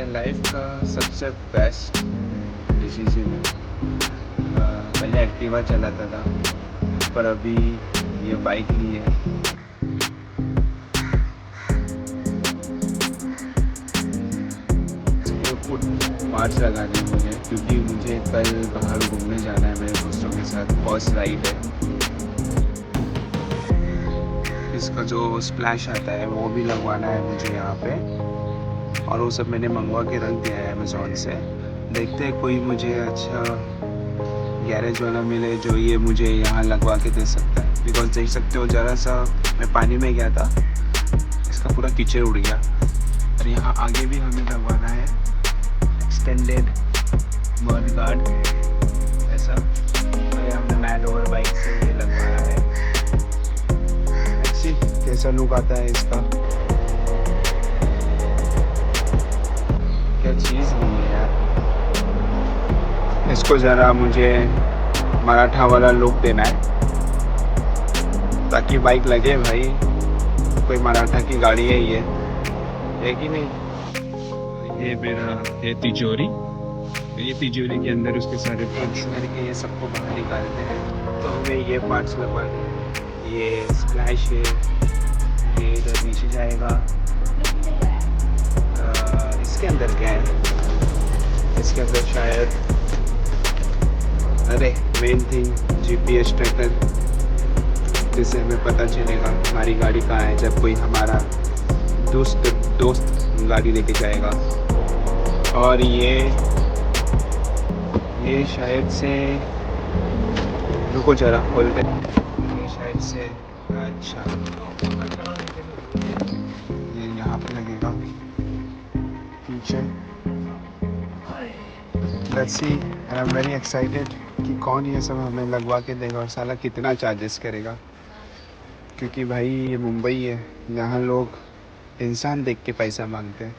Life का सबसे best decision है। पहले एक्टिवा चलाता था, पर अभी ये बाइक ली है। इसके फुट पार्ट्स लगाने हैं मुझे, क्योंकि मुझे कल बाहर घूमने जाना है मेरे दोस्तों के साथ। फर्स्ट राइड है। इसका जो स्प्लैश आता है वो भी लगवाना है मुझे यहाँ पे, और वो सब मैंने मंगवा के रख दिया है अमेज़ॉन से। देखते हैं कोई मुझे अच्छा गैरेज वाला मिले जो ये मुझे यहाँ लगवा के दे सकता है। बिकॉज देख सकते हो, ज़रा सा मैं पानी में गया था, इसका पूरा कीचड़ उड़ गया। और यहाँ आगे भी हमें लगवाना है एक्सटेंडेड मड गार्ड ऐसा। और ये हमने मैट ओवर बाइक से ये लगवाना है। ऐसी कैसा लुक आता है इसका, क्या चीज़ नहीं है यार। इसको ज़रा मुझे मराठा वाला लुक देना है, ताकि बाइक लगे भाई कोई मराठा की गाड़ी है ये कि नहीं। ये मेरा है तिजोरी। ये तिजोरी के अंदर उसके सारे पार्ट्स करके ये सबको बाहर निकालते हैं। तो हमें ये पार्ट्स लगवाने हैं। ये स्प्लैश है, ये इधर नीचे जाएगा। इसके अंदर क्या है, इसके अंदर शायद, अरे मेन थिंग GPS ट्रैकर, जिससे हमें पता चलेगा हमारी गाड़ी कहाँ है जब कोई हमारा दोस्त गाड़ी लेके जाएगा। और ये शायद से, रुको जरा खोलते, ये शायद से, अच्छा ये यहाँ पे लगेगा पीछे। Let's see, and I am very excited कि कौन ये सब हमें लगवा के देगा और साला कितना चार्जेस करेगा। क्योंकि भाई ये मुंबई है, यहाँ लोग इंसान देख के पैसा मांगते हैं।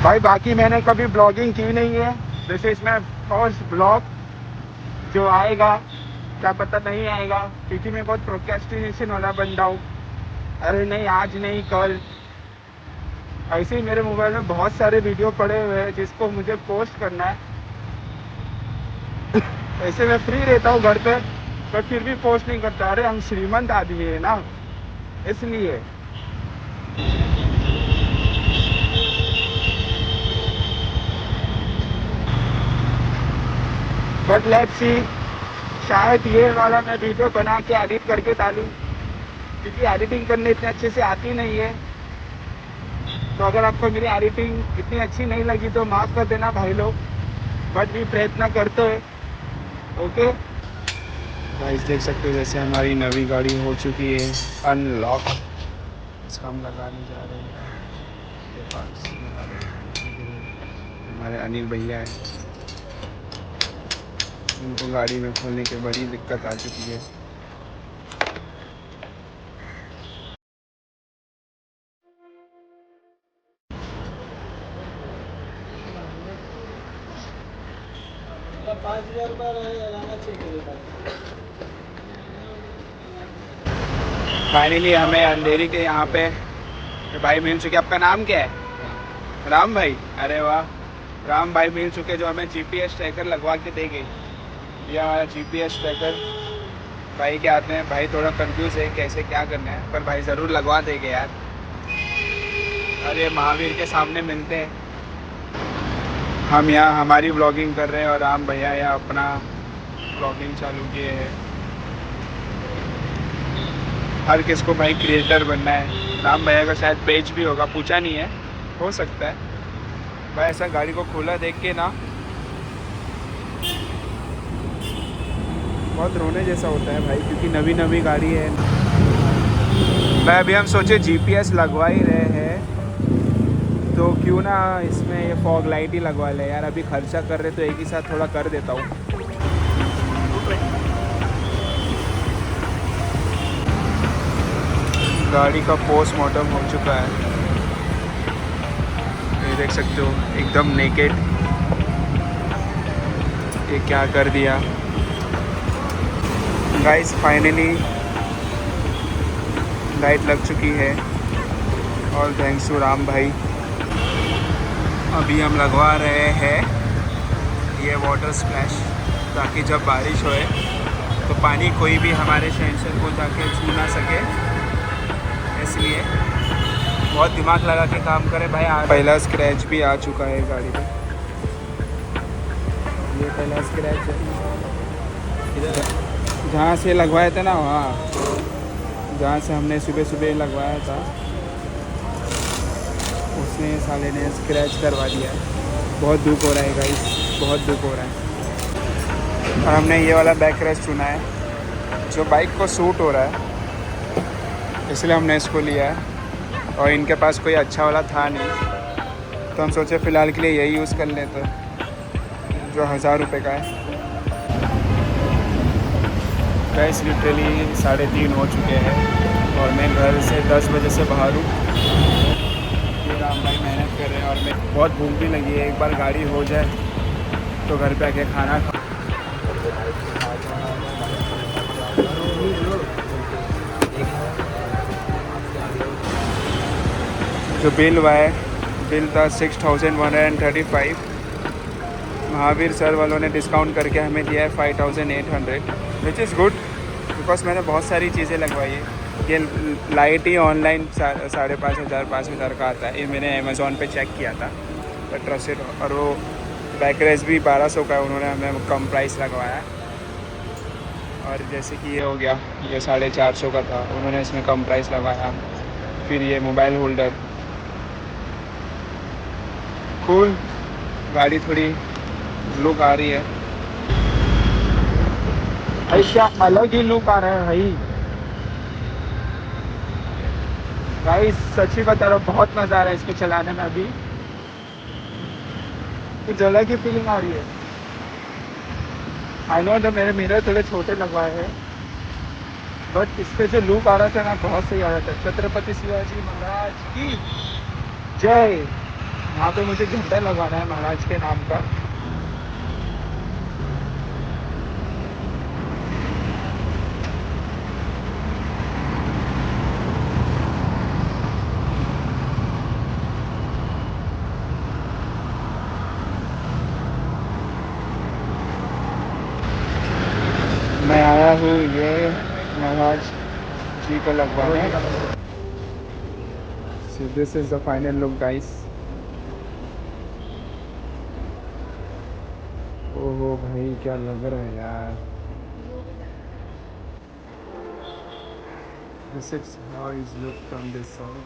भाई बाकी मैंने कभी ब्लॉगिंग की नहीं है, this is my first blog जो आएगा। क्या पता नहीं आएगा, क्योंकि मैं बहुत प्रोक्रेस्टिनेशन वाला बंदा हूँ। अरे नहीं, आज नहीं कल, ऐसे ही मेरे मोबाइल में बहुत सारे वीडियो पड़े हुए हैं जिसको मुझे पोस्ट करना है। ऐसे मैं फ्री रहता हूँ घर पे, पर फिर भी पोस्ट नहीं करता। अरे हम श्रीमंत आदमी है ना, इसलिए। बट लेट्स सी, शायद ये वाला मैं वीडियो बना के एडिट करके डालूं, क्योंकि एडिटिंग करने इतने अच्छे से आती नहीं है। तो अगर आपको मेरी एडिटिंग इतनी अच्छी नहीं लगी तो माफ़ कर देना भाई लोग, बट भी प्रयत्न करते हैं। ओके गाइस, देख सकते हो जैसे हमारी नवी गाड़ी हो चुकी है अनलॉक। इसको हम लगाने जा रहे हैं। ये पार्ट्स लगा रहे हैं। हमारे अनिल भैया हैं, उनको गाड़ी में खोलने की बड़ी दिक्कत आ चुकी है। फाइनली हमें अंधेरी के यहाँ पे भाई मिल चुके। आपका नाम क्या है? राम भाई। अरे वाह, राम भाई मिल चुके जो हमें GPS ट्रैकर लगवा के देंगे। यह हमारा GPS ट्रैकर भाई के आते हैं। भाई थोड़ा कंफ्यूज है कैसे क्या करना है, पर भाई ज़रूर लगवा देंगे यार। अरे महावीर के सामने मिलते हैं। हम यहाँ हमारी व्लॉगिंग कर रहे हैं और राम भैया यहाँ अपना व्लॉगिंग चालू किए हैं। हर किसको भाई क्रिएटर बनना है। राम भैया का शायद पेज भी होगा, पूछा नहीं है, हो सकता है। भाई ऐसा गाड़ी को खोला देख के ना बहुत रोने जैसा होता है भाई, क्योंकि नवी नवी गाड़ी है। भाई अभी हम सोचे GPS लगवा ही रहे हैं तो क्यों ना इसमें ये फॉग लाइट ही लगवा ले यार। अभी खर्चा कर रहे तो एक ही साथ थोड़ा कर देता हूँ। गाड़ी का पोस्टमार्टम हो चुका है, ये देख सकते हो, एकदम नेकेड। ये क्या कर दिया गाइस। फाइनली लाइट लग चुकी है और थैंक्स टू राम भाई। अभी हम लगवा रहे हैं ये वाटर स्प्लैश, ताकि जब बारिश होए तो पानी कोई भी हमारे सेंसर को जाके छू ना सके। इसलिए बहुत दिमाग लगा के काम करें भाई। पहला स्क्रैच भी आ चुका है गाड़ी पे। ये पहला स्क्रैच है जहाँ से लगवाया था ना, वहाँ जहाँ से हमने सुबह सुबह लगवाया था उसने साले ने स्क्रैच करवा दिया है। बहुत दुख हो रहा है गाइस, बहुत दुख हो रहा है। और हमने ये वाला बैक रेस्ट चुना है जो बाइक को सूट हो रहा है, इसलिए हमने इसको लिया है। और इनके पास कोई अच्छा वाला था नहीं, तो हम सोचे फ़िलहाल के लिए यही यूज़ कर लेते, जो 1000 रुपये का है। गाइस लिटरली 3:30 हो चुके हैं और मैं घर से 10 बजे से बाहर हूँ। ये राम भाई मेहनत कर रहे हैं और मैं बहुत भूख भी लगी है। एक बार गाड़ी हो जाए तो घर पे आके खाना खा। जो बिल था 6135। महावीर सर वालों ने डिस्काउंट करके हमें दिया है 5800, विच इज़ गुड बिकॉज मैंने बहुत सारी चीज़ें लगवाई है। ये लाइट ही ऑनलाइन 5,500 का आता है। ये मैंने अमेज़ॉन पे चेक किया था, बट ट्रस्टेड। और वो बैक रेस भी 1200 का है, उन्होंने हमें कम प्राइस लगवाया। और जैसे कि ये हो गया, ये 450 का था, उन्होंने इसमें कम प्राइस लगाया। फिर ये मोबाइल होल्डर, कूल। गाड़ी थोड़ी लुक आ रही है, ऐसा अलग ही लुक आ रहा है भाई। भाई सच्ची बता रहा हूँ, बहुत मज़ा आ रहा है इसको चलाने में। अभी कुछ अलग ही फीलिंग आ रही है। आई नो जो मेरे मिरर थोड़े छोटे लगवाए हैं, बट इस पे जो लुक आ रहा था ना, बहुत सही आ रहा था। छत्रपति शिवाजी महाराज की जय। यहाँ पे मुझे झंडा लगवाना है महाराज के नाम का। मैं आया हूँ ये महाराज जी को लगवाने। So this is the final look guys. ओहो भाई क्या लग रहा है यार। This is how it look from this side.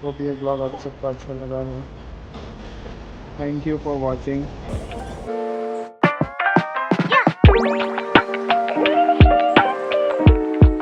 Hope ये ब्लॉग आप सबको अच्छा लगा हो। Thank you for watching.